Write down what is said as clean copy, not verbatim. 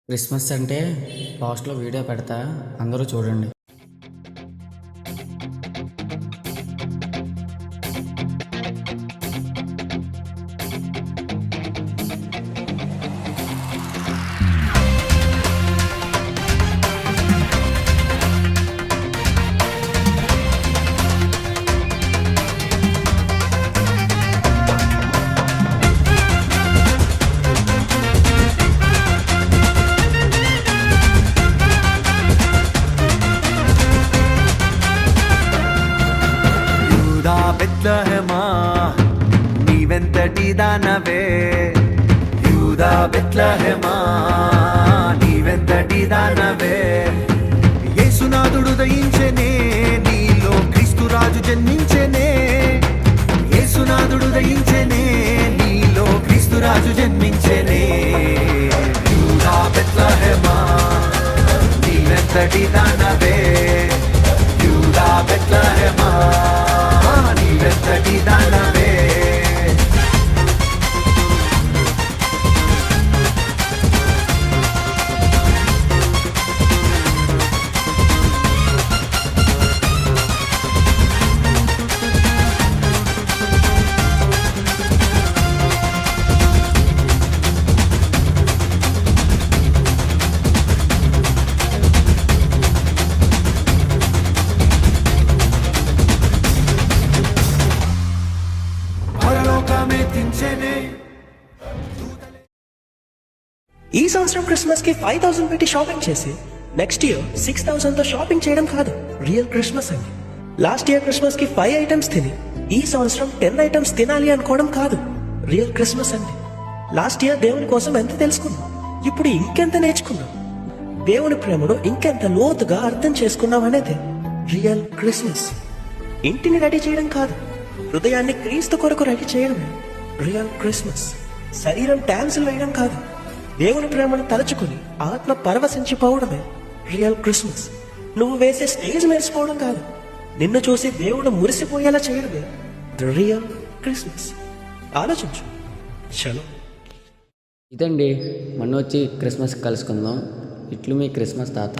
Christmas అంటే లాస్ట్లో video పెడతా, అందరూ చూడండి. బెత్లెహేమా నీవెంతటి దానవే, యూదా బెత్లెహేమా నీవెంతటి దానవే. యేసునాథుడు దయించెనే, నీలో క్రీస్తు రాజు జన్మించెనే. యేసునాథుడు దయించెనే, నీలో క్రీస్తు రాజు జన్మించెనే. యూదా బెత్లెహేమా నీవెంతటి దానవే, యూదా బెత్లెహేమా నీవెంతటి దానవే. ఈ సంవత్సరం క్రిస్మస్ కి 5000 పెట్టి షాపింగ్ చేసి నెక్స్ట్ ఇయర్ 6000 తో షాపింగ్ చేయడం కాదు రియల్ క్రిస్మస్ అండి. లాస్ట్ ఇయర్ క్రిస్మస్ కి 5 ఐటమ్స్ తిని ఈ సంవత్సరం 10 ఐటమ్స్ తినాలి అనుకోవడం కాదు రియల్ క్రిస్మస్ అండి. లాస్ట్ ఇయర్ దేవుని కోసం ఎంత తెలుసుకున్నాం, ఇప్పుడు ఇంకెంత నేర్చుకున్నాం. దేవుని ప్రేమను ఇంకెంత లోతుగా అర్థం చేసుకున్నాం అనేది రియల్ క్రిస్మస్. ఇంటిని రెడీ చేయడం కాదు, హృదయాన్ని క్రీస్తు కొరకు రెడీ చేయడమే రియల్ క్రిస్మస్. శరీరం డాన్సులు వేయడం కాదు, దేవుని ప్రేమను తలుచుకుని ఆత్మ పరవశించిపోవడమే రియల్ క్రిస్మస్. నువ్వు వేసే స్టేజ్ మెరిసిపోవడం కాదు, నిన్ను చూసి దేవుడు మురిసిపోయేలా చేయడమే ద రియల్ క్రిస్మస్. ఆలోచించు. చలో, ఇదండి, మొన్న వచ్చి క్రిస్మస్ కలుసుకుందాం. ఇట్లు మీ క్రిస్మస్ తాత.